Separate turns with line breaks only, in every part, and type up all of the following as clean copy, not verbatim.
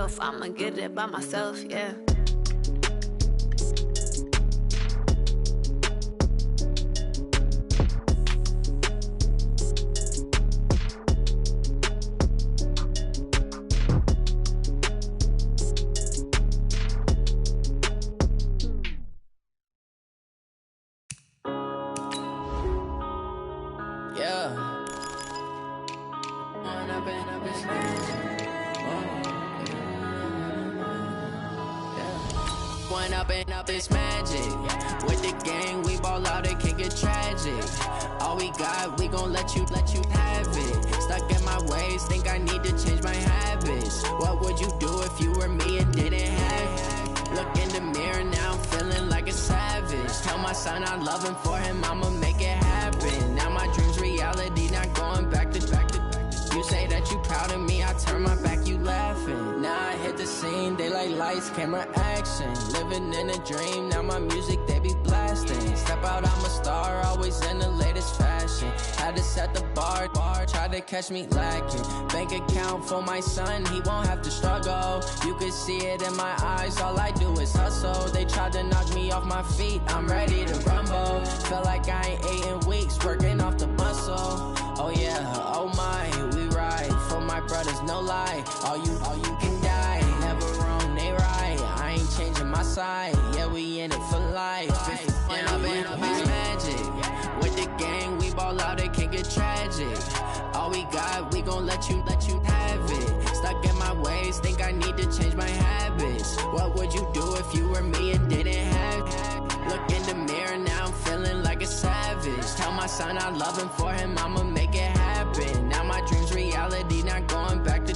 myself. I'ma get it by myself, yeah.
It's magic. With the gang, we ball out, it can get tragic. All we got, we gon' let you have it. Stuck in my ways, think I need to change my habits. What would you do if you were me and didn't have it? Look in the mirror, now I'm feeling like a savage. Tell my son I love him, for him I'ma make it happen. Now my dream's reality, not going back to. You say that you proud of me, I turn my back, you laughing. Now I hit the scene, daylight lights, camera action. Living in a dream, now my music, they be blasting. Step out, I'm a star, always in the latest fashion. Had to set the bar, try to catch me lacking. Bank account for my son, he won't have to struggle. You can see it in my eyes, all I do is hustle. They tried to knock me off my feet, I'm ready to rumble. Feel like I ain't ate in weeks, working off the muscle. Oh yeah, oh my, we ride for my brothers, no lie. All you can die, never wrong, they right. I ain't changing my side, yeah, we in it for life. When I've been up, it's magic. With the gang, we ball out, it can get tragic. All we got, we gon' let you have it. Stuck in my ways, think I need to change my habits. What would you do if you were me and didn't have it? Look in the mirror, now I'm feeling like a savage. Tell my son I love him, for him I'ma make it happen. Now my dream's reality, not going back to.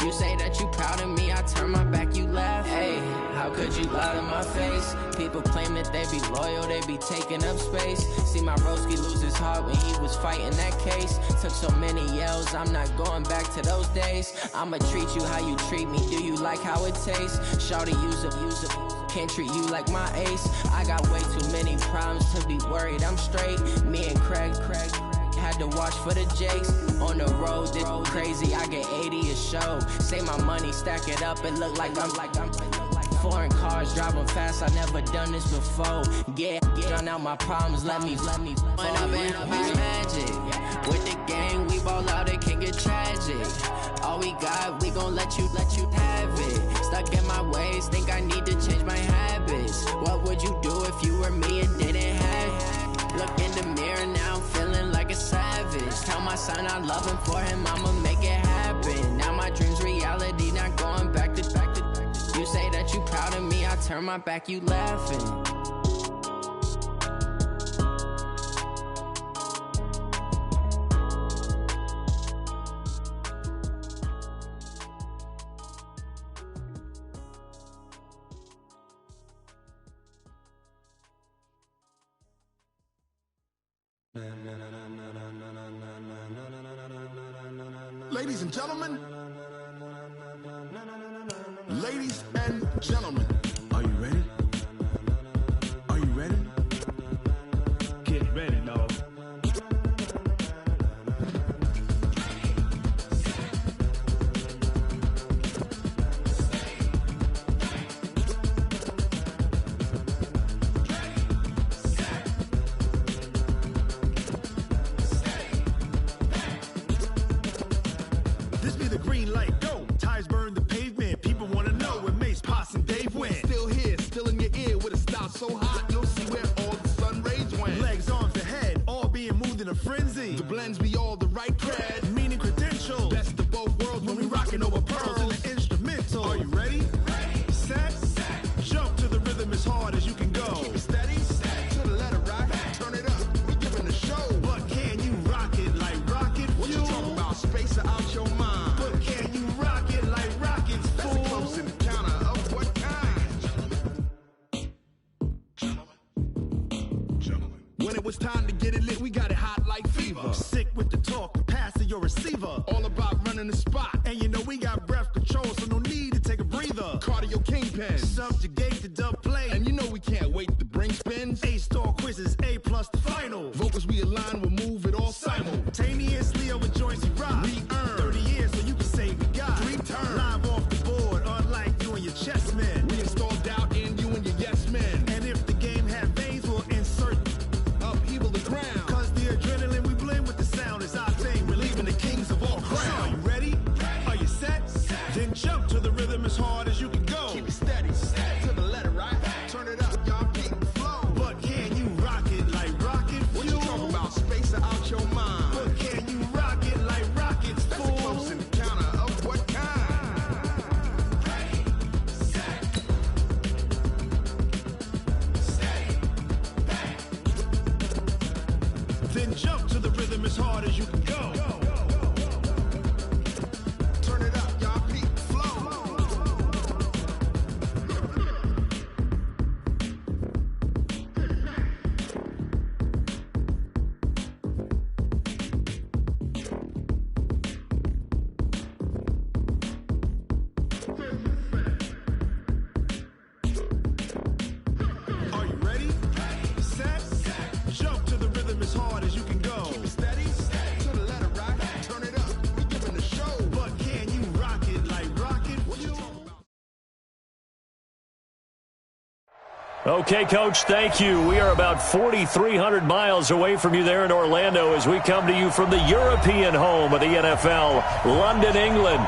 You say that you proud of me, I turn my back, you laugh. Hey, how could you lie to my face? People claim that they be loyal, they be taking up space. See my broski lose his heart when he was fighting that case. Took so many yells, I'm not going back to those days. I'ma treat you how you treat me, do you like how it tastes? Shawty, use it. Can't treat you like my ace. I got way too many problems to be worried, I'm straight. Me and Craig had to watch for the Jakes. On the road, this crazy, I get 80 a show. Say my money, stack it up, it look like I'm foreign cars, driving fast, I never done this before. Yeah, drown out my problems, let me. When I've been up, it's magic. With the gang, we ball out, it can get tragic. All we got, we gon' let you have it. Stuck in my ways, think I need to change my habits. What would you do if you were me and didn't have it? Look in the mirror, now I'm feeling like a savage. Tell my son I love him, for him I'ma make it happen. Now my dream's reality, not going back to. You say that you proud of me, I turn my back, you laughing.
Ladies and gentlemen, ladies and gentlemen, are you ready? Are you ready? Get ready, dog. This be the green light, go. Tires burn the pavement. People wanna know where Mace, Posse, and Dave went. Still here, still in your ear with a style so hot, you'll see where all the sun rays went. Legs, arms, and head, all being moved in a frenzy. The blends be all the right cred, meaning credentials. Best of both worlds when we rockin' over pearls in the instrumental. Are you ready? Ready. Set. Jump to the rhythm as hard as you can go. Keep it steady. To the letter rock. Turn it up. We giving a show. But can you rock it like rocket fuel? What you talking about? Space out your mind. But can you rock it like rockets, fool? That's a close encounter of what kind? Gentlemen. When it was time to get it lit, we got it hot like fever. Sick with the talk, pass to your receiver. All about running the spot. And you know we got breath control, so no need to take a breather. Cardio kingpin, subjugate the dub play. And you know we can't wait to bring spins. A-star quizzes, A+ the final. Vocals we align, we'll move it all simultaneously over joints we rock. We earn 30 years, so you can say we got 3 turns. Live off the board, Then jump to the rhythm as hard as you can go. Keep it steady, to the letter, right? Turn it up, y'all keep the flow. But can you rock it like rocket fuel? What you talking about? Space out your mind. But can you rock it like rockets, fool? That's a close encounter of what kind? Ready, set, steady, back. Then jump to the rhythm as hard as you can go. Turn it up, y'all keep the flow. Are you ready? Set, jump to the rhythm as hard as you can go. Keep it steady, to the letter, right? Turn it up, we giving the show. But can you rock it like rocket fuel?
Okay, Coach, thank you. We are about 4,300 miles away from you there in Orlando as we come to you from the European home of the NFL, London, England.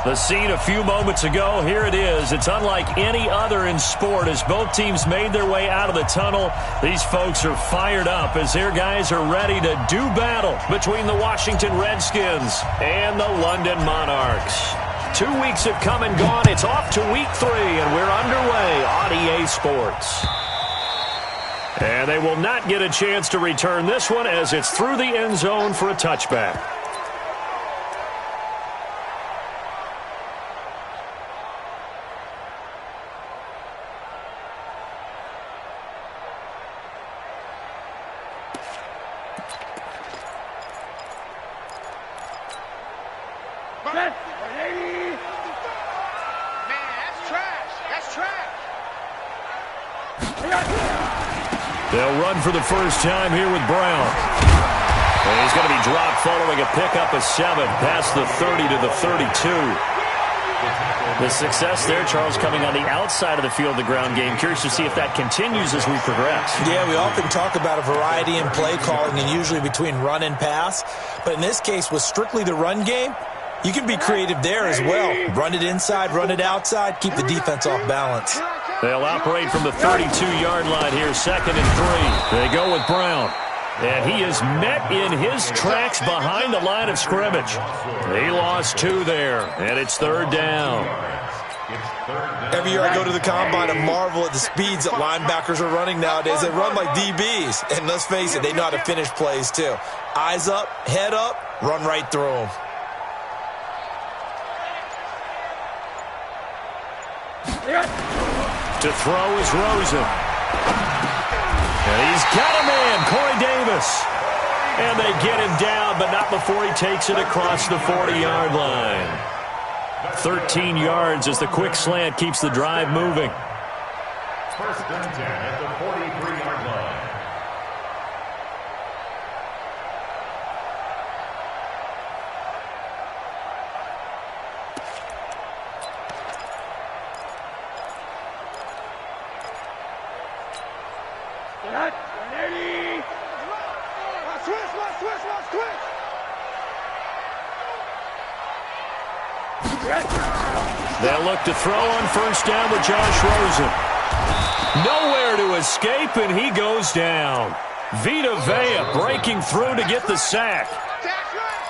The scene a few moments ago, here it is. It's unlike any other in sport as both teams made their way out of the tunnel. These folks are fired up as their guys are ready to do battle between the Washington Redskins and the London Monarchs. 2 weeks have come and gone. It's off to week 3, and we're underway on EA Sports. And they will not get a chance to return this one as it's through the end zone for a touchback. They'll run for the first time here with Brown. And he's going to be dropped following a pickup of 7 past the 30 to the 32. The success there, Charles, coming on the outside of the field, the ground game. Curious to see if that continues as we progress.
Yeah, we often talk about a variety in play calling and usually between run and pass. But in this case, with strictly the run game, you can be creative there as well. Run it inside, run it outside, keep the defense off balance.
They'll operate from the 32-yard line here, 2nd and 3. They go with Brown. And he is met in his tracks behind the line of scrimmage. He lost 2 there, and it's 3rd down.
Every year I go to the combine and marvel at the speeds that linebackers are running nowadays. They run like DBs. And let's face it, they know how to finish plays too. Eyes up, head up, run right through them.
To throw is Rosen. And he's got a man, Corey Davis. And they get him down, but not before he takes it across the 40-yard line. 13 yards as the quick slant keeps the drive moving.
First and 10 at the 43-yard line.
They'll look to throw on first down with Josh Rosen. Nowhere to escape, and he goes down. Vita Vea breaking through to get the sack.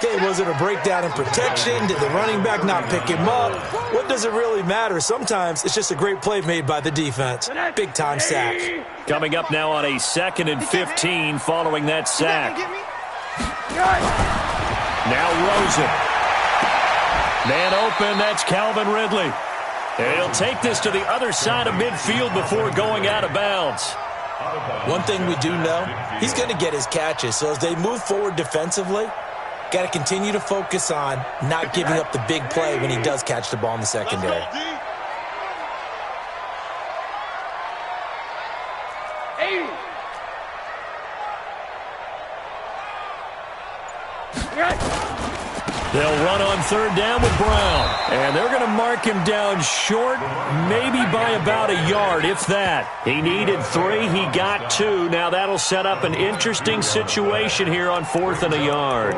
Okay, was it a breakdown in protection? Did the running back not pick him up? What does it really matter? Sometimes it's just a great play made by the defense. Big-time sack.
Coming up now on a 2nd and 15 following that sack. Now Rosen. Man open, that's Calvin Ridley. And he'll take this to the other side of midfield before going out of bounds.
One thing we do know, he's going to get his catches. So as they move forward defensively, got to continue to focus on not giving up the big play when he does catch the ball in the secondary.
They'll run on third down with Brown. And they're going to mark him down short, maybe by about a yard, if that. He needed 3. He got 2. Now that'll set up an interesting situation here on 4th and a yard.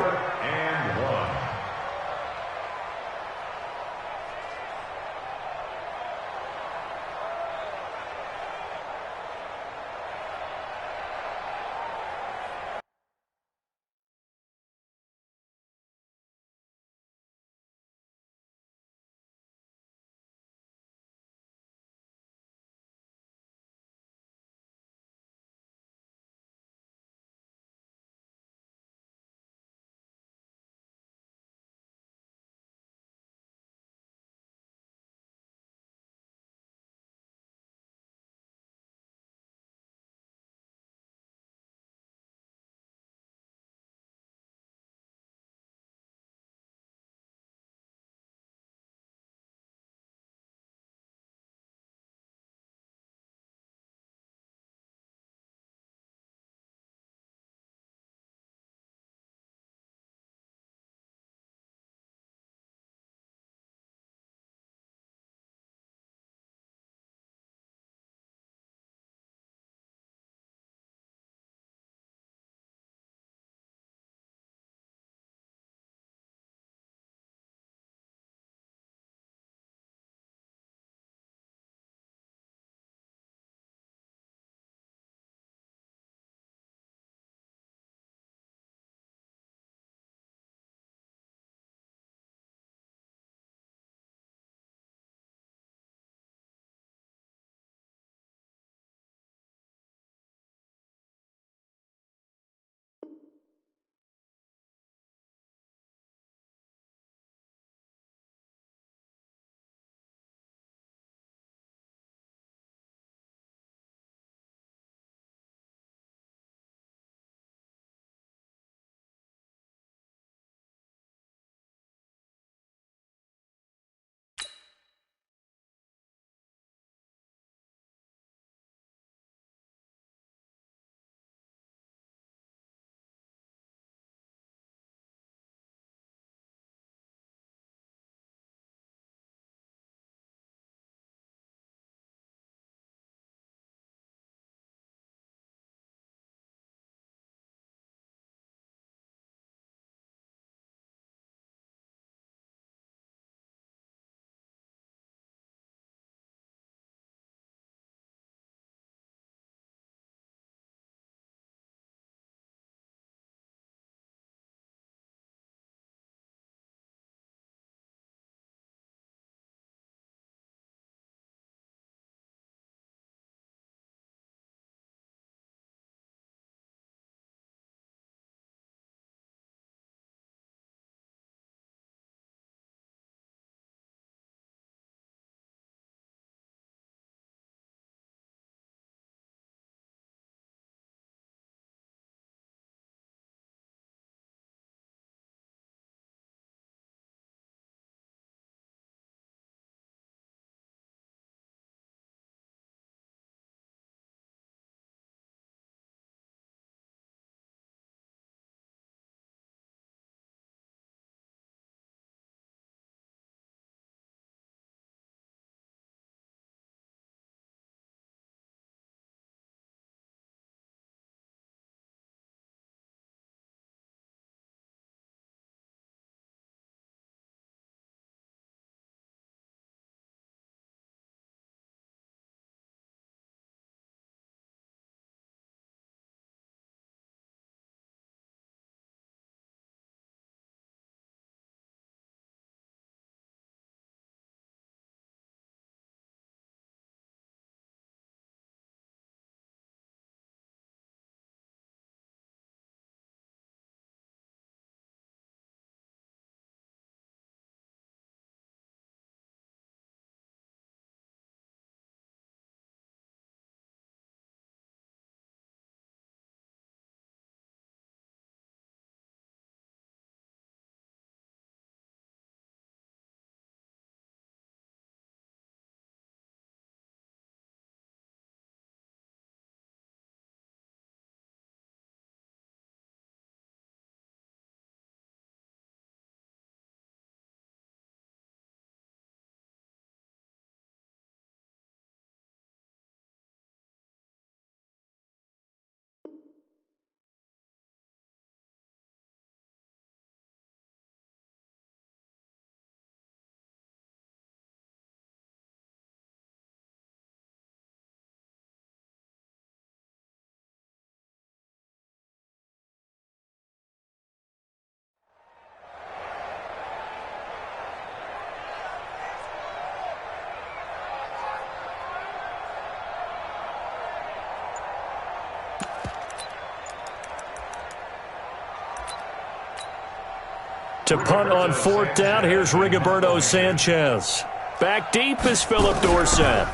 To punt on 4th down, here's Rigoberto Sanchez. Back deep is Philip Dorsett.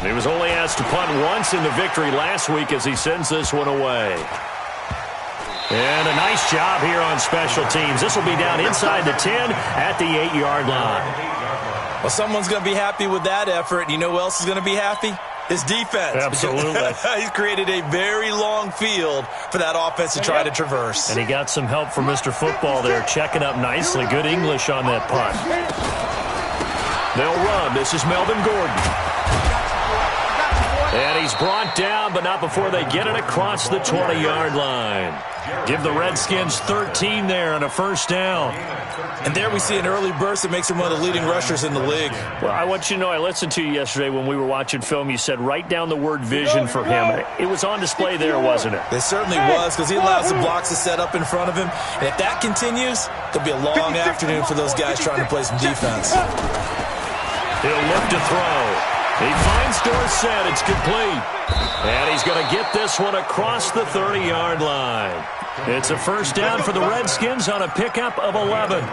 He was only asked to punt once in the victory last week as he sends this one away. And a nice job here on special teams. This will be down inside the 10 at the 8-yard line.
Well, someone's going to be happy with that effort. You know who else is going to be happy? His defense.
Absolutely.
He's created a very long field for that offense to try to traverse.
And he got some help from Mr. Football there, checking up nicely. Good English on that punt. They'll run. This is Melvin Gordon. And he's brought down, but not before they get it across the 20-yard line. Give the Redskins 13 there on a 1st down.
And there we see an early burst that makes him one of the leading rushers in the league.
Well, I want you to know, I listened to you yesterday when we were watching film. You said write down the word vision for him. It was on display there, wasn't it?
It certainly was, because he allows the blocks to set up in front of him. And if that continues, there'll be a long afternoon for those guys trying to play some defense.
He'll look to throw. He finds Dorsett. It's complete. And he's going to get this one across the 30-yard line. It's a 1st down for the Redskins on a pickup of 11.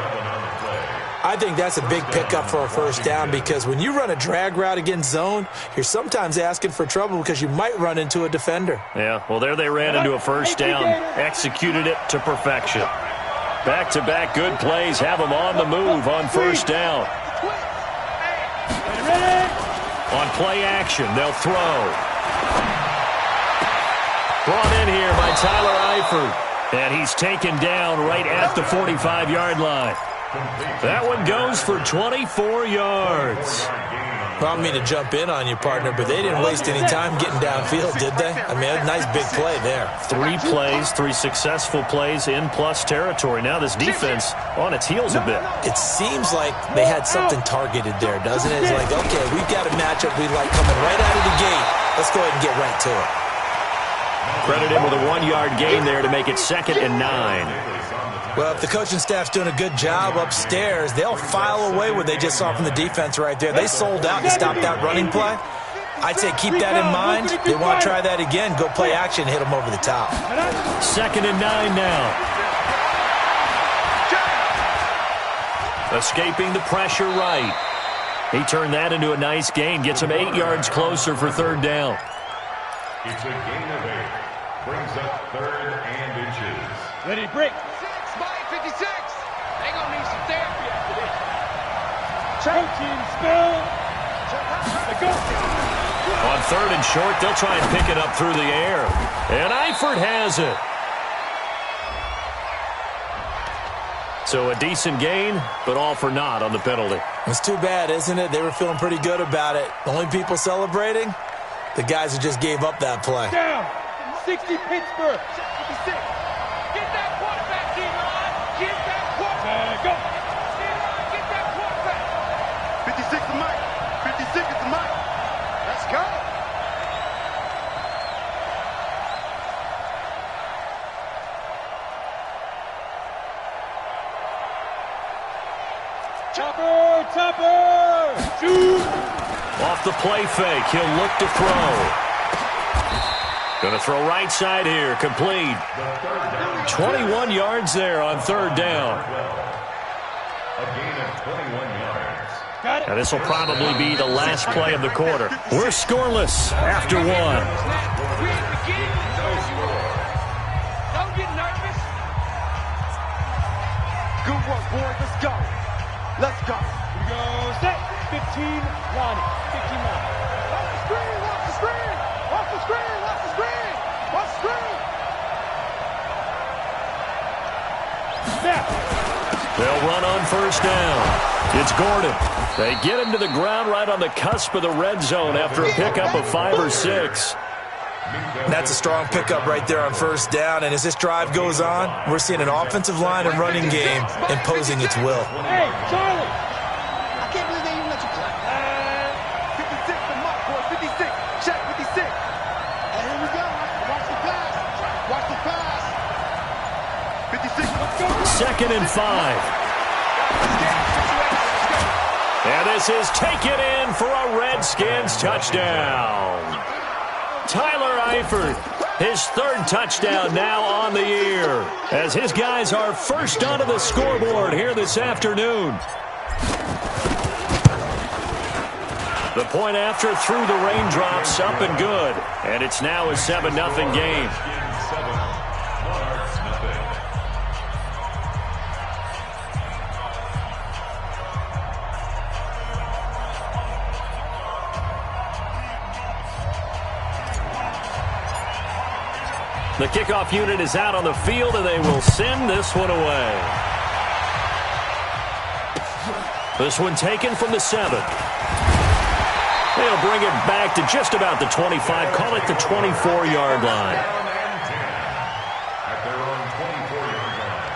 I think that's a big pickup for a 1st down, because when you run a drag route against zone, you're sometimes asking for trouble because you might run into a defender.
Yeah, well, there they ran into a 1st down. Executed it to perfection. Back-to-back good plays have them on the move on 1st down. On play action, they'll throw. Brought in here by Tyler Eifert. And he's taken down right at the 45-yard line. That one goes for 24 yards.
Well, I don't mean to jump in on you, partner, but they didn't waste any time getting downfield, did they? I mean, a nice big play there.
3 plays, 3 successful plays in plus territory. Now this defense on its heels a bit.
It seems like they had something targeted there, doesn't it? It's like, okay, we've got a matchup we like coming right out of the gate. Let's go ahead and get right to it.
Credit him with a 1-yard gain there to make it 2nd and 9.
Well, if the coaching staff's doing a good job upstairs, they'll file away what they just saw from the defense right there. They sold out to stop that running play. I'd say keep that in mind. They want to try that again. Go play action, hit them over the top.
2nd and 9 now. Escaping the pressure right. He turned that into a nice gain. Gets him 8 yards closer for 3rd down.
It's a gain of 8. Brings up 3rd and inches.
Ready to break.
56. They gonna need some therapy after this.
Coaching spell.
On 3rd and short, they'll try and pick it up through the air. And Eifert has it. So a decent gain, but all for naught on the penalty.
It's too bad, isn't it? They were feeling pretty good about it. The only people celebrating, the guys who just gave up that play.
Down. 60 Pittsburgh.
56. Get that quarterback, D-line. Get that quarterback.
Go.
D-line, get that quarterback.
56 to Mike. 56 is to Mike.
Let's go.
Chopper. Shoot.
Off the play fake, he'll look to throw. Going to throw right side here, complete. 21 yards there on 3rd down.
A gain of 21 yards.
Got it.
Now this will probably be the last play of the quarter. We're scoreless after 1.
We at the game. Don't get nervous.
Good work, boys. Let's go. Let's go.
We go. Set. 15 Lonnie. 15 Lonnie.
Watch the screen. Watch the screen. Watch the screen. Watch the screen. Watch the screen.
Snap.
They'll run on 1st down. It's Gordon. They get him to the ground right on the cusp of the red zone after a pickup of 5 or 6.
That's a strong pickup right there on 1st down. And as this drive goes on, we're seeing an offensive line and running game imposing its will.
Hey, Charlie.
I can't believe they even let you play.
56 to Mike, boys. 56. Check 56.
And here we go. Watch the pass. Watch the pass.
56. Let's go.
2nd and 5. And this is taken in for a Redskins touchdown. Tyler Eifert His third touchdown now on the year, as his guys are first onto the scoreboard here this afternoon. The point after through the raindrops, up and good. And it's now a 7-0 game. The kickoff unit is out on the field, and they will send this one away. This one taken from the 7. They'll bring it back to just about the 25. Call it the 24-yard line.
At their own 24-yard line.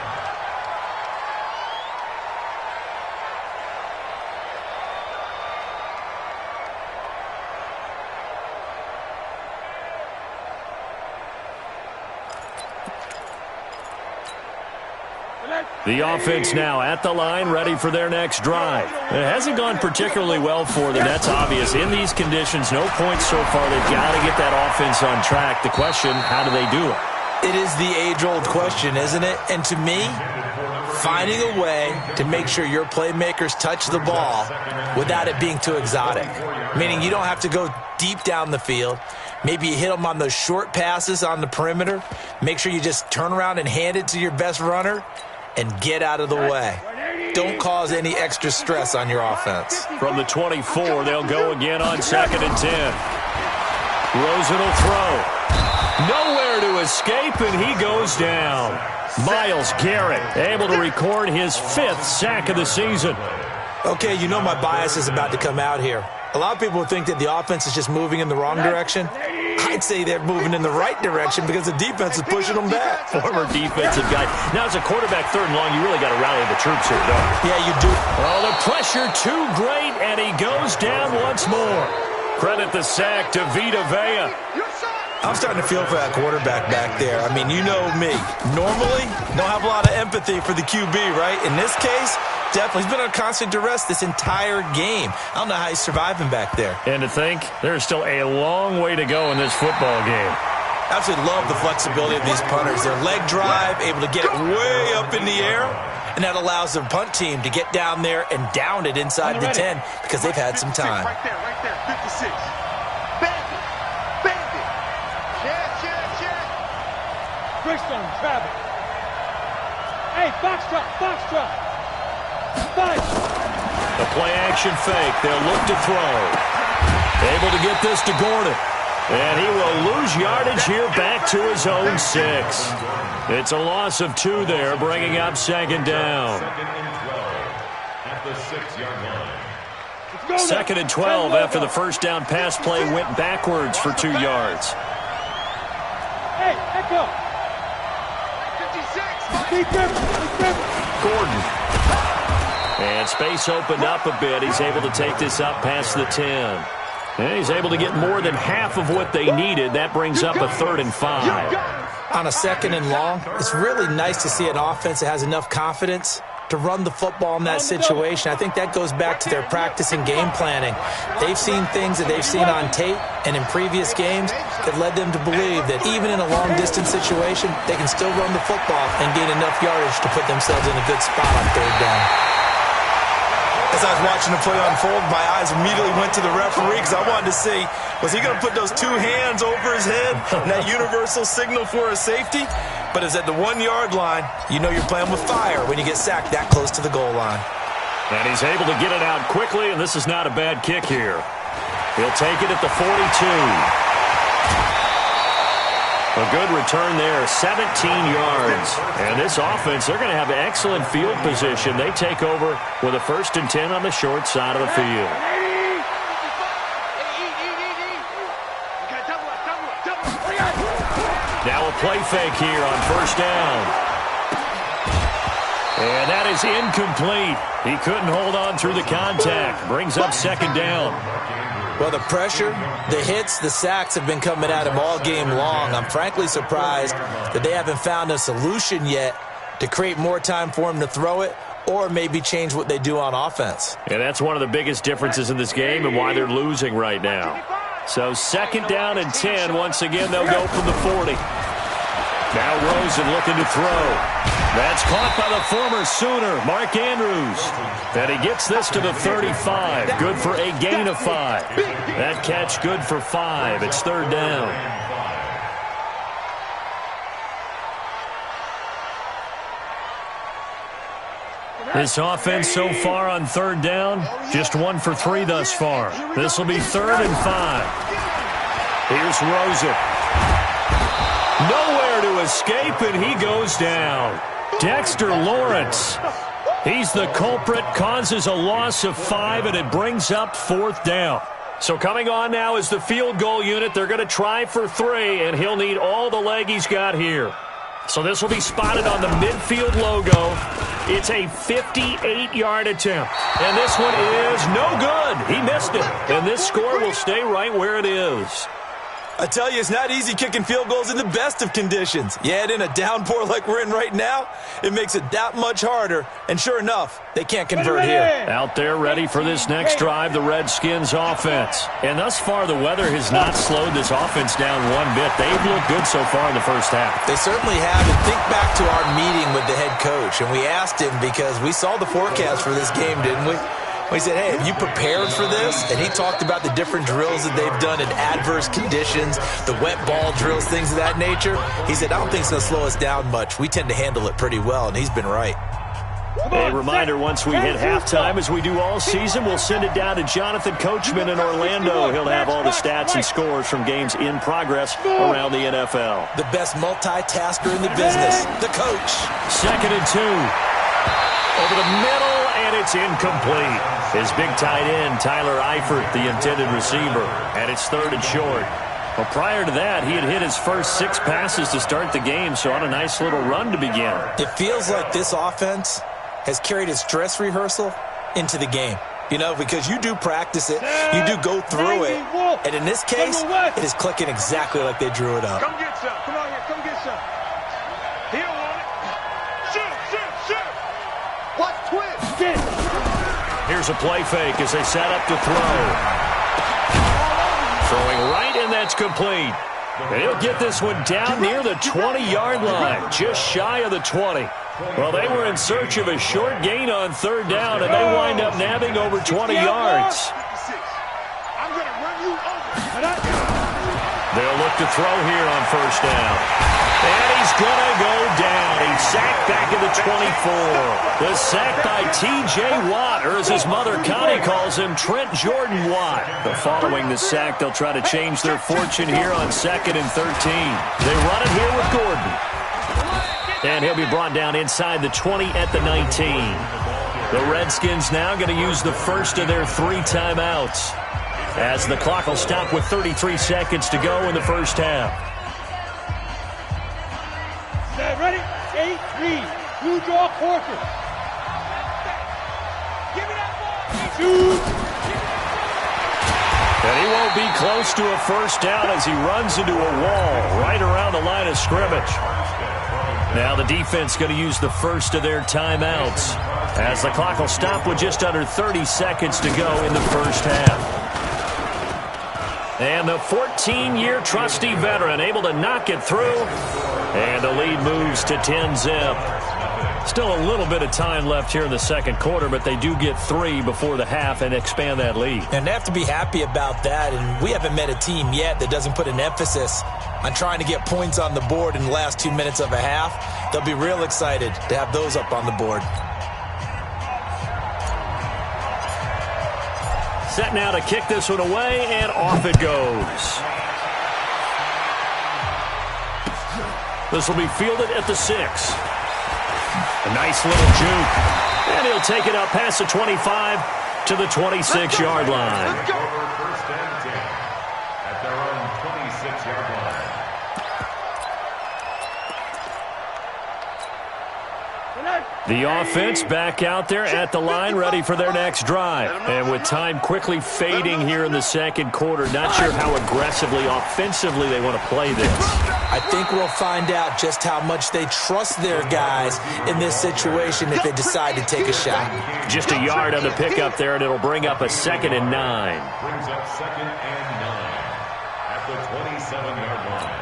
The offense now at the line, ready for their next drive. It hasn't gone particularly well for them. That's obvious. In these conditions, no points so far. They've got to get that offense on track. The question, how do they do it?
It is the age-old question, isn't it? And to me, finding a way to make sure your playmakers touch the ball without it being too exotic. Meaning you don't have to go deep down the field. Maybe you hit them on those short passes on the perimeter. Make sure you just turn around and hand it to your best runner and get out of the way. Don't cause any extra stress on your offense.
From the 24, they'll go again on 2nd and 10. Rosen will throw. Nowhere to escape, and he goes down. Myles Garrett able to record his 5th sack of the season.
Okay, you know my bias is about to come out here. A lot of people think that the offense is just moving in the wrong direction. I'd say they're moving in the right direction because the defense is pushing them back.
Former defensive guy. Now, as a quarterback 3rd and long, you really got to rally the troops here, don't you?
Yeah, you do.
Oh, the pressure too great, and he goes down once more. Credit the sack to Vita Vea.
I'm starting to feel for that quarterback back there. I mean, you know me. Normally, don't have a lot of empathy for the QB, right? In this case, definitely. He's been under constant duress this entire game. I don't know how he's surviving back there.
And to think, there's still a long way to go in this football game.
Absolutely love the flexibility of these punters. Their leg drive, able to get it way up in the air, and that allows the punt team to get down there and down it inside the 10 because they've had some time.
Right there, 56. Bandit. Check.
Christian, Travis. Hey, foxtrot.
The play-action fake. They'll look to throw. Able to get this to Gordon. And he will lose yardage here back to his own 6. It's a loss of 2 there, bringing up 2nd down.
2nd and 12 at the 6-yard line.
2nd and 12 after the first down pass play went backwards for 2 yards.
Hey, echo.
56.
Gordon. And space opened up a bit. He's able to take this up past the 10. And he's able to get more than half of what they needed. That brings up a 3rd and 5.
On a 2nd and long, it's really nice to see an offense that has enough confidence to run the football in that situation. I think that goes back to their practice and game planning. They've seen things that they've seen on tape and in previous games that led them to believe that even in a long-distance situation, they can still run the football and gain enough yardage to put themselves in a good spot on 3rd down. As I was watching the play unfold, my eyes immediately went to the referee because I wanted to see, was he going to put those 2 hands over his head and that universal signal for a safety? But it's at the 1-yard line. You know you're playing with fire when you get sacked that close to the goal line.
And he's able to get it out quickly, and this is not a bad kick here. He'll take it at the 42. A good return there, 17 yards. And this offense, they're going to have excellent field position. They take over with a 1st and 10 on the short side of the field. Now a play fake here on 1st down. And that is incomplete. He couldn't hold on through the contact. Brings up 2nd down.
Well, the pressure, the hits, the sacks have been coming at him all game long. I'm frankly surprised that they haven't found a solution yet to create more time for him to throw it or maybe change what they do on offense.
And that's one of the biggest differences in this game and why they're losing right now. So 2nd down and 10. Once again, they'll go from the 40. Now Rosen looking to throw. That's caught by the former Sooner, Mark Andrews. And he gets this to the 35. Good for a gain of 5. That catch good for 5. It's 3rd down. This offense so far on 3rd down, just 1 for 3 thus far. This will be 3rd and 5. Here's Rosen. Nowhere to escape, and he goes down. Dexter Lawrence. He's the culprit, causes a loss of 5, and it brings up 4th down. So coming on now is the field goal unit. They're going to try for 3, and he'll need all the leg he's got here. So this will be spotted on the midfield logo. It's a 58-yard attempt. And this one is no good. He missed it. And this score will stay right where it is.
I tell you, it's not easy kicking field goals in the best of conditions. You add in a downpour like we're in right now, it makes it that much harder. And sure enough, they can't convert here.
Out there ready for this next drive, the Redskins offense. And thus far, the weather has not slowed this offense down one bit. They've looked good so far in the first half.
They certainly have. And think back to our meeting with the head coach. And we asked him because we saw the forecast for this game, didn't we? We said, hey, have you prepared for this? And he talked about the different drills that they've done in adverse conditions, the wet ball drills, things of that nature. He said, I don't think it's going to slow us down much. We tend to handle it pretty well, and he's been right.
A reminder, once we hit halftime, as we do all season, we'll send it down to Jonathan Coachman in Orlando. He'll have all the stats and scores from games in progress around the NFL.
The best multitasker in the business, the coach.
2nd and 2. Over the middle, and it's incomplete. His big tight end, Tyler Eifert, the intended receiver. And it's 3rd and short. Well, prior to that, he had hit his first 6 passes to start the game, so on a nice little run to begin.
It feels like this offense has carried its dress rehearsal into the game. You know, because you do practice it, you do go through it, and in this case, it is clicking exactly like they drew it up.
Come get some. Come on here. Come get some. He don't want it. Shoot. Watch twist.
Here's a play fake as they set up to throw. Throwing right, and that's complete. And he'll get this one down near the 20-yard line, just shy of the 20. Well, they were in search of a short gain on 3rd down, and they wind up nabbing over 20 yards.
I'm going to run you over.
They'll look to throw here on 1st down. And he's going to go down. He's sacked back at the 24. The sack by T.J. Watt, or as his mother Connie calls him, Trent Jordan Watt. But following the sack, they'll try to change their fortune here on 2nd and 13. They run it here with Gordon. And he'll be brought down inside the 20 at the 19. The Redskins now going to use the first of their 3 timeouts, as the clock will stop with 33 seconds to go in the first half.
Ready? 8, read. You draw quarter. Give me that ball. Shoot.
And he won't be close to a first down as he runs into a wall right around the line of scrimmage. Now the defense going to use the first of their timeouts, as the clock will stop with just under 30 seconds to go in the first half. And the 14-year trusty veteran able to knock it through. And the lead moves to 10-zip. Still a little bit of time left here in the second quarter, but they do get 3 before the half and expand that lead.
And they have to be happy about that. And we haven't met a team yet that doesn't put an emphasis on trying to get points on the board in the last 2 minutes of a half. They'll be real excited to have those up on the board.
Set now to kick this one away, and off it goes. This will be fielded at the 6. A nice little juke. And he'll take it up past the 25 to the 26-yard line.
First and 10 at their own 26-yard line.
The offense back out there at the line, ready for their next drive. And with time quickly fading here in the second quarter, not sure how aggressively, offensively they want to play this.
I think we'll find out just how much they trust their guys in this situation if they decide to take a shot.
Just a yard on the pickup there, and it'll bring up a 2nd and 9.
Brings up 2nd and 9. the 27-yard line.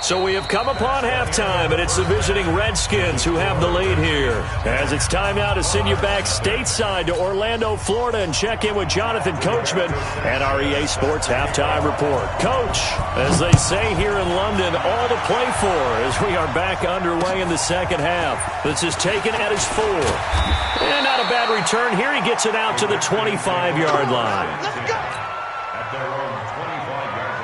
So we have come upon halftime, and it's the visiting Redskins who have the lead here. As it's time now to send you back stateside to Orlando, Florida, and check in with Jonathan Coachman and our EA Sports Halftime Report. Coach, as they say here in London, all to play for as we are back underway in the second half. This is taken at his 4. And not a bad return here. He gets it out to the 25-yard line.
At their own 25-yard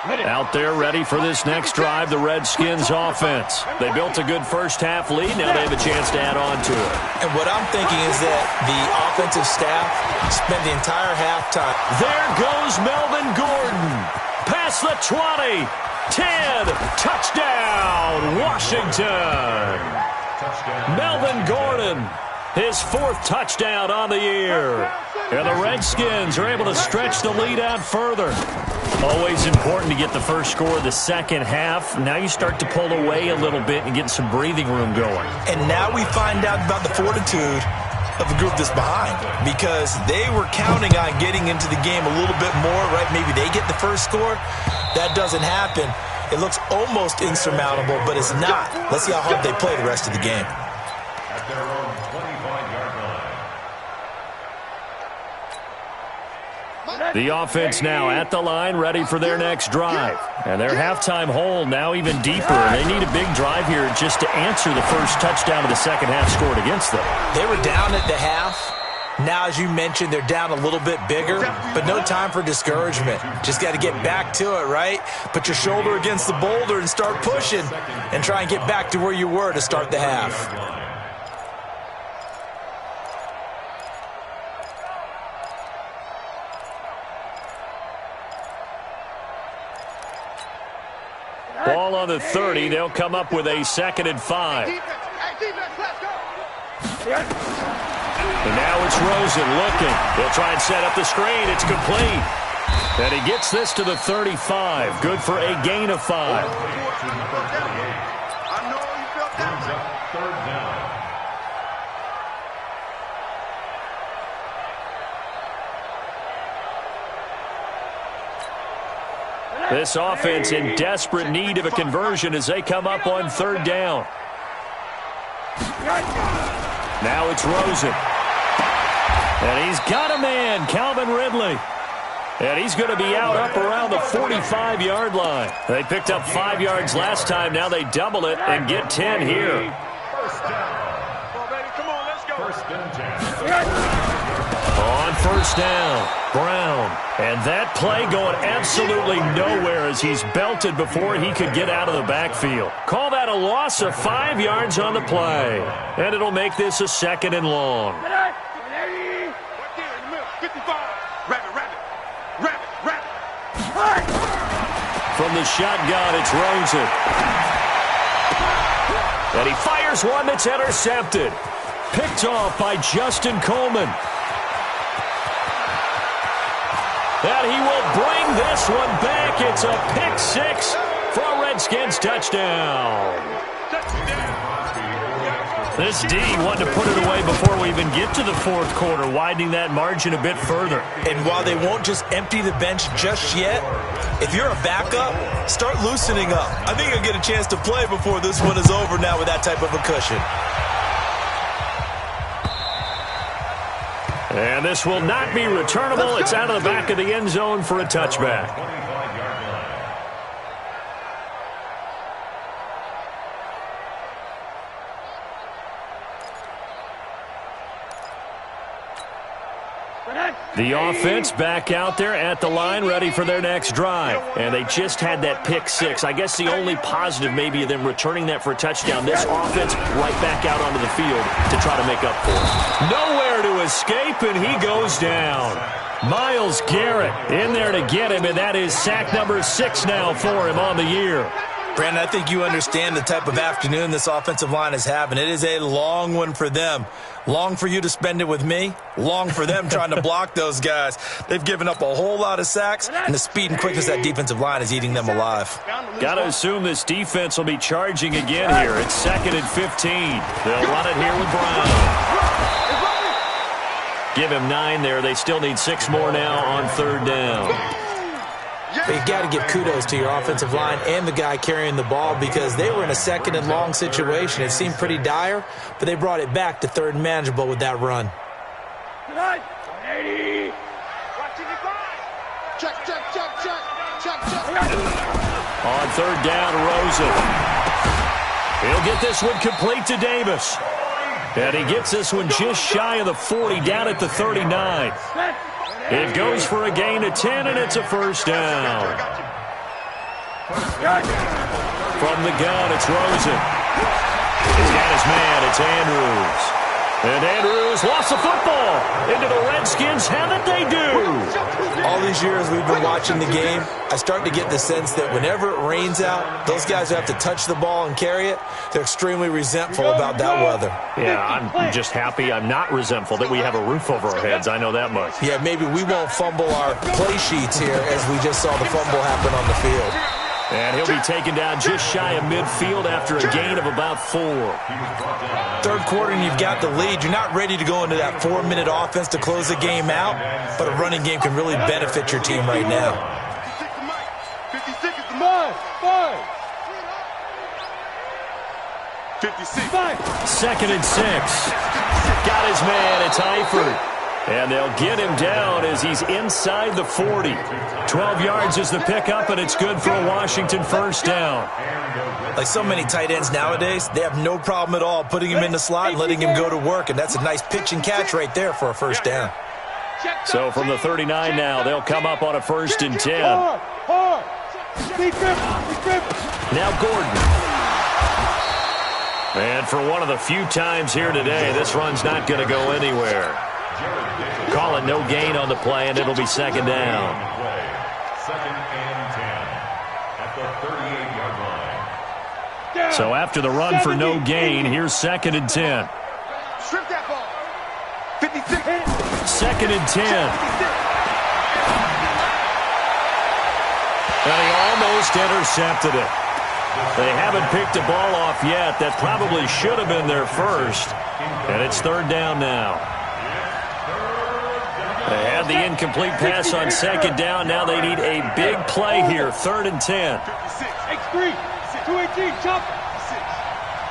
line.
Out there ready for this next drive, the Redskins offense. They built a good first-half lead. Now they have a chance to add on to it.
And what I'm thinking is that the offensive staff spent the entire halftime.
There goes Melvin Gordon. Past the 20. 10. Touchdown, Washington. Melvin Gordon, his 4th touchdown on the year. And the Redskins are able to stretch the lead out further. Always important to get the first score of the second half. Now you start to pull away a little bit and get some breathing room going.
And now we find out about the fortitude of the group that's behind, because they were counting on getting into the game a little bit more, right? Maybe they get the first score. That doesn't happen. It looks almost insurmountable, but it's not. Let's see how hard they play the rest of the game.
At their own 25-yard line.
The offense now at the line, ready for their next drive. And their halftime hole now even deeper. And they need a big drive here just to answer the first touchdown of the second half scored against them.
They were down at the half. Now, as you mentioned, they're down a little bit bigger, but no time for discouragement. Just got to get back to it, right? Put your shoulder against the boulder and start pushing and try and get back to where you were to start the half.
Ball on the 30. They'll come up with a 2nd and 5. And now it's Rosen looking. He'll try and set up the screen. It's complete. And he gets this to the 35. Good for a gain of 5. This offense in desperate need of a conversion as they come up on 3rd down. Now it's Rosen. And he's got a man, Calvin Ridley. And he's going to be out up around the 45-yard line. They picked up 5 yards last time. Now they double it and get 10 here.
First down.
Come on, baby. Come on, let's go.
First and 10.
On 1st down, Brown. And that play going absolutely nowhere as he's belted before he could get out of the backfield. Call that a loss of 5 yards on the play. And it'll make this a 2nd and long.
Right there in the middle. 55. Rabbit.
From the shotgun, it's Rosen. And he fires one that's intercepted. Picked off by Justin Coleman. And he will bring this one back. It's a pick 6 for a Redskins touchdown. This D wanted to put it away before we even get to the 4th quarter, widening that margin a bit further.
And while they won't just empty the bench just yet, if you're a backup, start loosening up. I think you'll get a chance to play before this one is over now with that type of a cushion.
And this will not be returnable. It's out of the back of the end zone for a touchback.
25-yard line.
The offense back out there at the line, ready for their next drive. And they just had that pick 6. I guess the only positive maybe of them returning that for a touchdown. This offense right back out onto the field to try to make up for it. Nowhere to escape, and he goes down. Myles Garrett in there to get him, and that is sack number 6 now for him on the year.
Brandon, I think you understand the type of afternoon this offensive line is having. It is a long one for them. Long for you to spend it with me. Long for them trying to block those guys. They've given up a whole lot of sacks, and the speed and quickness of that defensive line is eating them alive.
Got to assume this defense will be charging again here. It's 2nd and 15. They'll run it here with Brown. Give him 9 there. They still need 6 more now on third down.
But you got to give kudos to your offensive line and the guy carrying the ball because they were in a second and long situation. It seemed pretty dire, but they brought it back to third and manageable with that run.
On third down, Rosen. He'll get this one complete to Davis. And he gets this one just shy of the 40, down at the 39. It goes for a gain of 10, and it's a first down. From the gun, it's Rosen. He's got his man. It's Andrews. And Andrews lost the football into the Redskins. Haven't they do?
All these years we've been watching the game, I start to get the sense that whenever it rains out, those guys who have to touch the ball and carry it, they're extremely resentful about that weather.
Yeah, I'm just happy I'm not resentful that we have a roof over our heads. I know that much.
Yeah, maybe we won't fumble our play sheets here as we just saw the fumble happen on the field.
And he'll be taken down just shy of midfield after a gain of about 4.
Third quarter and you've got the lead. You're not ready to go into that 4-minute offense to close the game out, but a running game can really benefit your team right now.
56 is the mark. 56.
Second and 6. Got his man. It's Eifert. And they'll get him down as he's inside the 40. 12 yards is the pickup, and it's good for a Washington first down.
Like so many tight ends nowadays, they have no problem at all putting him in the slot and letting him go to work, and that's a nice pitch and catch right there for a first down.
So from the 39 now, they'll come up on a first and 10. Now Gordon. And for one of the few times here today, this run's not going to go anywhere. Call it no gain on the play, and it'll be second down.
Second and 10 at the 38-yard line.
So after the run for no gain, here's second and 10.
Strip that ball. 56.
Second and 10. And he almost intercepted it. They haven't picked a ball off yet. That probably should have been their first. And it's third down now. They had the incomplete pass on second down. Now they need a big play here. Third and 10.
X3, 218, chop.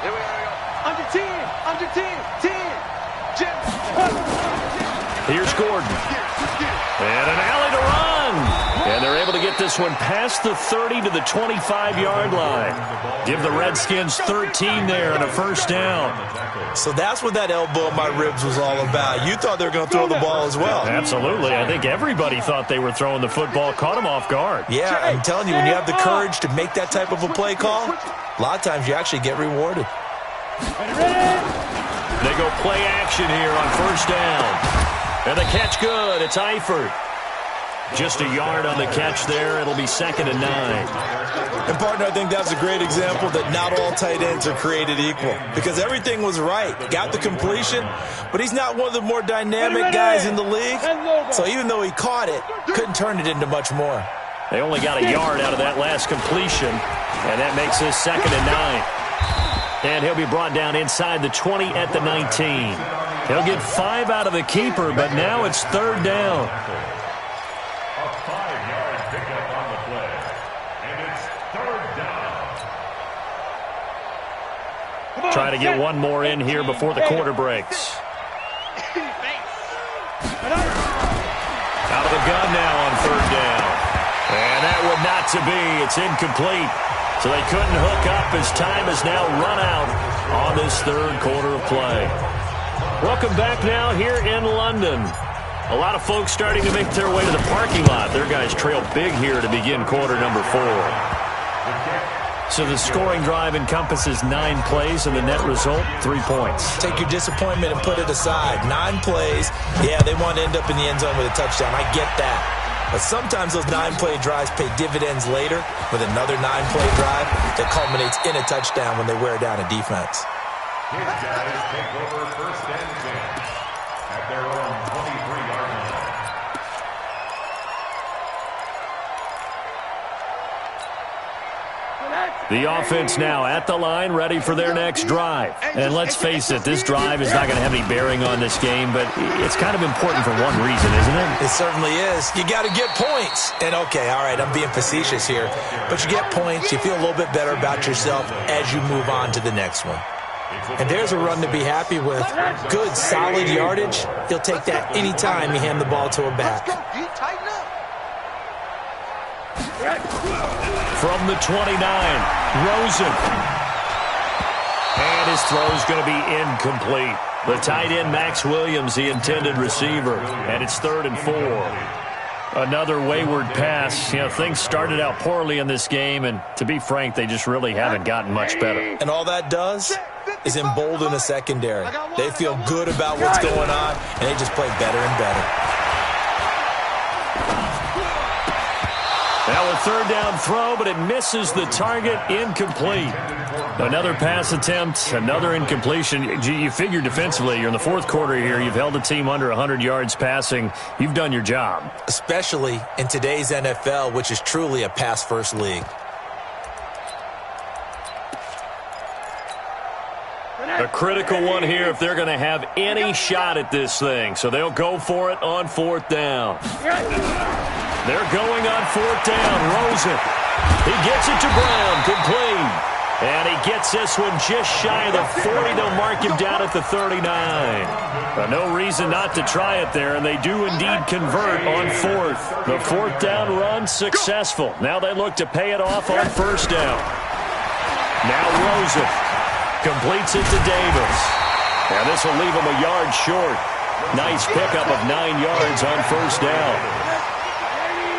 Here we go. Under 10, under 10, 10.
Here's Gordon. And an alley to run. And they're able to get this one past the 30 to the 25-yard line. Give the Redskins 13 there and a first down.
So that's what that elbow in my ribs was all about. You thought they were going to throw the ball as well.
Absolutely. I think everybody thought they were throwing the football. Caught them off guard.
Yeah, I'm telling you, when you have the courage to make that type of a play call, a lot of times you actually get rewarded.
They go play action here on first down. And the catch good. It's Eifert. Just a yard on the catch there. It'll be second and 9.
And, partner, I think that's a great example that not all tight ends are created equal because everything was right. Got the completion, but he's not one of the more dynamic guys in the league. So even though he caught it, couldn't turn it into much more.
They only got a yard out of that last completion, and that makes this second and 9. And he'll be brought down inside the 20 at the 19. He'll get 5 out of the keeper, but now it's third down.
A 5-yard pickup on the play. And it's third down.
Try to get one more in here before the quarter breaks. Out of the gun now on third down. And that would not to be. It's incomplete. So they couldn't hook up as time has now run out on this third quarter of play. Welcome back now here in London. A lot of folks starting to make their way to the parking lot. Their guys trail big here to begin quarter number 4. So the scoring drive encompasses 9 plays, and the net result, 3 points.
Take your disappointment and put it aside. 9 plays, yeah, they want to end up in the end zone with a touchdown. I get that. But sometimes those 9-play drives pay dividends later with another 9-play drive that culminates in a touchdown when they wear down a defense.
His guys take over first and 10 at their own 23-yard line.
The offense now at the line, ready for their next drive. And let's face it, this drive is not going to have any bearing on this game, but it's kind of important for one reason, isn't it?
It certainly is. You got to get points. And, okay, all right, I'm being facetious here, but you get points, you feel a little bit better about yourself as you move on to the next one. And there's a run to be happy with. Good, solid yardage. He'll take that anytime you hand the ball to a back.
From the 29, Rosen. And his throw's going to be incomplete. The tight end, Max Williams, the intended receiver. And it's 3rd and 4. Another wayward pass. You know, things started out poorly in this game, and to be frank, they just really haven't gotten much better.
And all that does is embolden a secondary. They feel good about what's going on, and they just play better and better.
Now a 3rd down throw, but it misses the target, incomplete. Another pass attempt, another incompletion. You figure defensively, you're in the 4th quarter here, you've held a team under 100 yards passing. You've done your job.
Especially in today's NFL, which is truly a pass-first league.
A critical one here if they're going to have any shot at this thing. So they'll go for it on 4th down. They're going on 4th down. Rosen. He gets it to Brown. Complete. And he gets this one just shy of the 40. They'll mark him down at the 39. No reason not to try it there, and they do indeed convert on 4th. The 4th down run successful. Now they look to pay it off on 1st down. Now Rosen completes it to Davis. And this will leave him a yard short. Nice pickup of 9 yards on 1st down.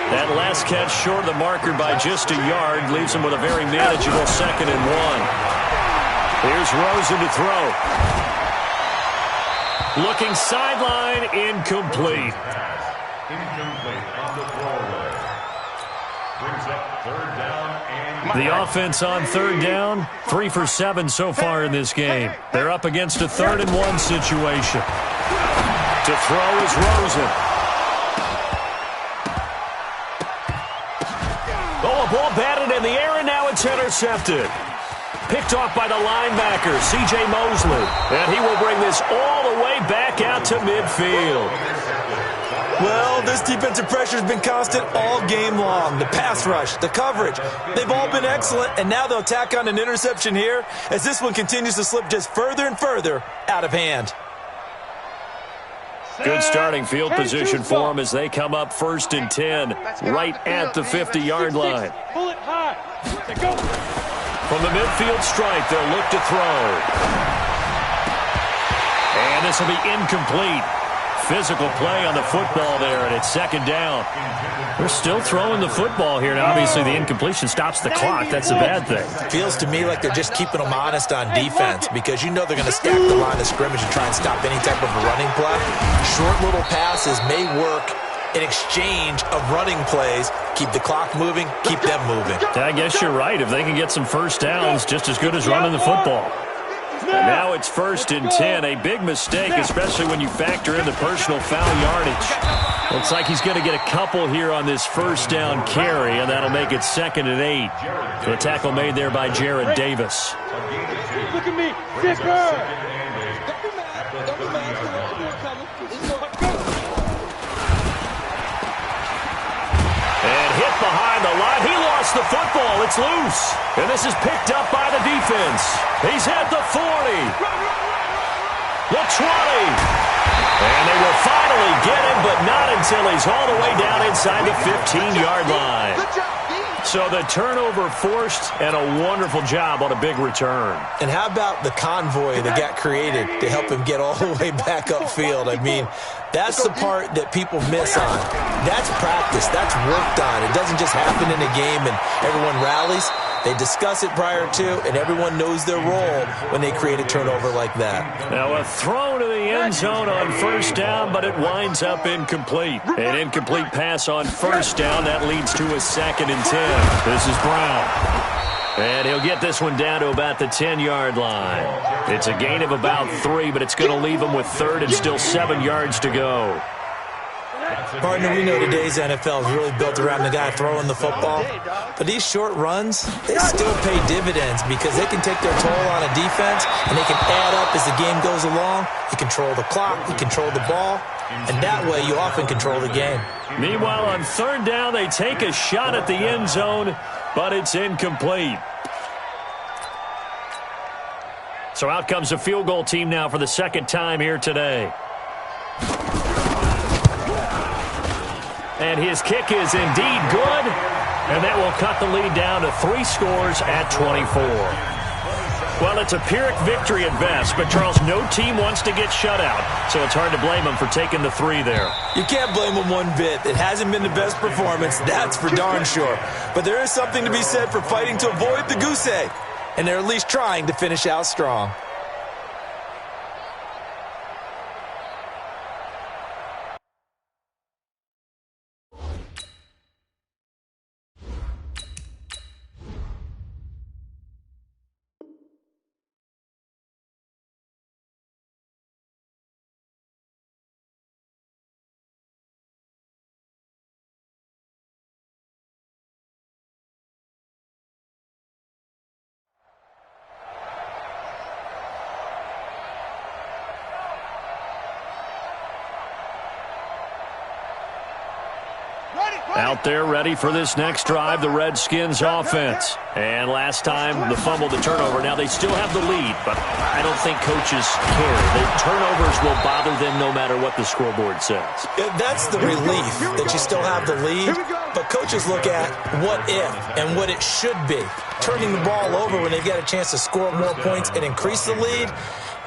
That last catch short of the marker by just a yard leaves him with a very manageable 2nd and 1. Here's Rosen to throw. Looking sideline, incomplete.
Incomplete on the throwaway. Brings up 3rd down and...
The offense on 3rd down, 3 for 7 so far in this game. They're up against a 3rd and 1 situation. To throw is Rosen. Oh, a ball batted in the air, and now it's intercepted. Picked off by the linebacker, C.J. Mosley. And he will bring this all the way back out to midfield.
Well, this defensive pressure has been constant all game long. The pass rush, the coverage, they've all been excellent, and now they'll tack on an interception here as this one continues to slip just further and further out of hand.
Good starting field position for them as they come up 1st and 10, right at the 50-yard line.
Pull it high. Go.
From the midfield stripe, they'll look to throw. And this will be incomplete. Physical play on the football there, and it's 2nd down. They're still throwing the football here, and obviously the incompletion stops the clock. That's a bad thing.
Feels to me like they're just keeping them honest on defense because you know they're going to stack the line of scrimmage and try and stop any type of a running play. Short little passes may work in exchange of running plays. Keep the clock moving, keep them moving.
I guess you're right. If they can get some 1st downs, just as good as running the football. And now it's 1st and 10. A big mistake, especially when you factor in the personal foul yardage. Looks like he's going to get a couple here on this 1st down carry, and that'll make it 2nd and 8. The tackle made there by Jared Davis.
Look at me. Zipper.
And hit behind the line. He lost the football. It's loose. And this is picked up by the defense. He's at the 40. The 20. And they will finally get him, but not until he's all the way down inside the 15-yard line. So the turnover forced, and a wonderful job on a big return.
And how about the convoy that got created to help him get all the way back upfield? I mean, that's the part that people miss on. That's practice. That's worked on. It doesn't just happen in a game and everyone rallies. They discuss it prior to, and everyone knows their role when they create a turnover like that.
Now a throw to the end zone on 1st down, but it winds up incomplete. An incomplete pass on 1st down. That leads to a 2nd and 10. This is Brown. And he'll get this one down to about the 10-yard line. It's a gain of about 3, but it's going to leave him with 3rd and still 7 yards to go.
Partner, we know today's NFL is really built around the guy throwing the football. But these short runs, they still pay dividends because they can take their toll on a defense and they can add up as the game goes along. You control the clock, you control the ball, and that way you often control the game.
Meanwhile, on third down, they take a shot at the end zone, but it's incomplete. So out comes the field goal team now for the second time here today. And his kick is indeed good, and that will cut the lead down to 3 scores at 24. Well, it's a Pyrrhic victory at best, but, Charles, no team wants to get shut out, so it's hard to blame them for taking the 3 there.
You can't blame them one bit. It hasn't been the best performance, that's for darn sure. But there is something to be said for fighting to avoid the goose egg, and they're at least trying to finish out strong.
Out there ready for this next drive, the Redskins offense. And last time, the fumble, the turnover. Now, they still have the lead, but I don't think coaches care. The turnovers will bother them no matter what the scoreboard says.
That's the relief that you still have the lead, but coaches look at what if and what it should be. Turning the ball over when they've got a chance to score more points and increase the lead,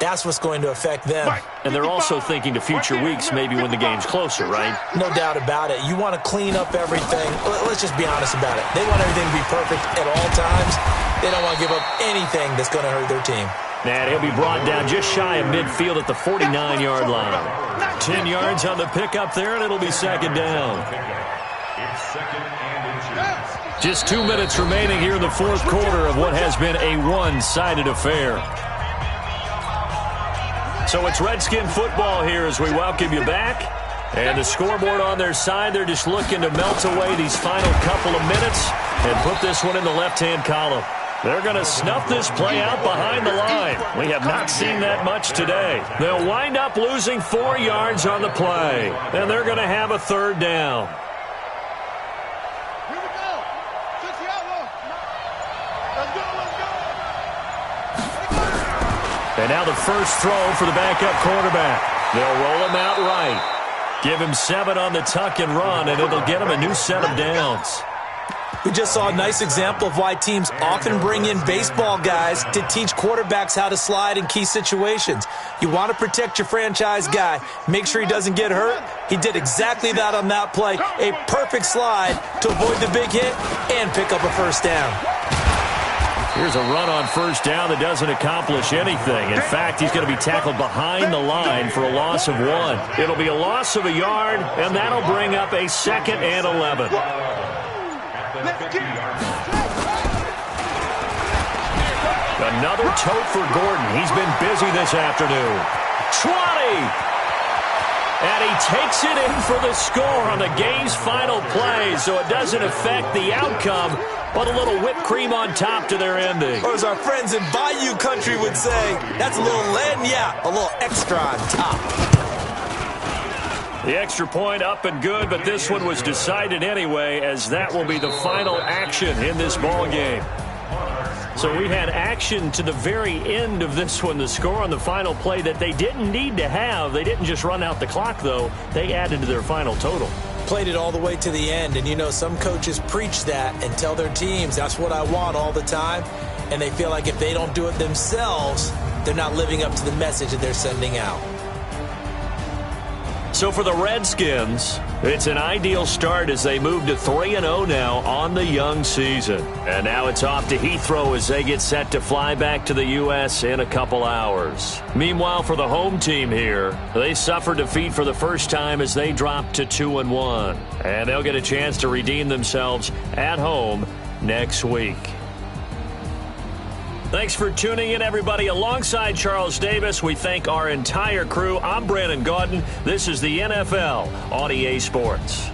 that's what's going to affect them.
And they're also thinking to future weeks, maybe when the game's closer, right?
No doubt about it. You want to clean up everything. Let's just be honest about it. They want everything to be perfect at all times. They don't want to give up anything that's going to hurt their team.
And he'll be brought down just shy of midfield at the 49-yard line. 10 yards on the pickup there, and it'll be second down. Just 2 minutes remaining here in the fourth quarter of what has been a one-sided affair. So it's Redskin football here as we welcome you back. And the scoreboard on their side, they're just looking to melt away these final couple of minutes and put this one in the left-hand column. They're going to snuff this play out behind the line. We have not seen that much today. They'll wind up losing 4 yards on the play, and they're going to have a third down. And now the first throw for the backup quarterback. They'll roll him out right. Give him 7 on the tuck and run, and it'll get him a new set of downs.
We just saw a nice example of why teams often bring in baseball guys to teach quarterbacks how to slide in key situations. You want to protect your franchise guy. Make sure he doesn't get hurt. He did exactly that on that play. A perfect slide to avoid the big hit and pick up a first down.
Here's a run on first down that doesn't accomplish anything. In fact, he's going to be tackled behind the line for a loss of 1. It'll be a loss of a yard, and that'll bring up a 2nd and 11. Another tote for Gordon. He's been busy this afternoon. 20! And he takes it in for the score on the game's final play, so it doesn't affect the outcome, but a little whipped cream on top to their ending.
Or as our friends in Bayou Country would say, that's a little lagniappe, a little extra on top.
The extra point up and good, but this one was decided anyway, as that will be the final action in this ball game. So we had action to the very end of this one, the score on the final play that they didn't need to have. They didn't just run out the clock, though. They added to their final total.
Played it all the way to the end, and you know some coaches preach that and tell their teams, that's what I want all the time, and they feel like if they don't do it themselves, they're not living up to the message that they're sending out.
So for the Redskins, it's an ideal start as they move to 3-0 now on the young season. And now it's off to Heathrow as they get set to fly back to the U.S. in a couple hours. Meanwhile, for the home team here, they suffered defeat for the first time as they dropped to 2-1. And they'll get a chance to redeem themselves at home next week. Thanks for tuning in, everybody. Alongside Charles Davis, we thank our entire crew. I'm Brandon Gaudin. This is the NFL on EA Sports.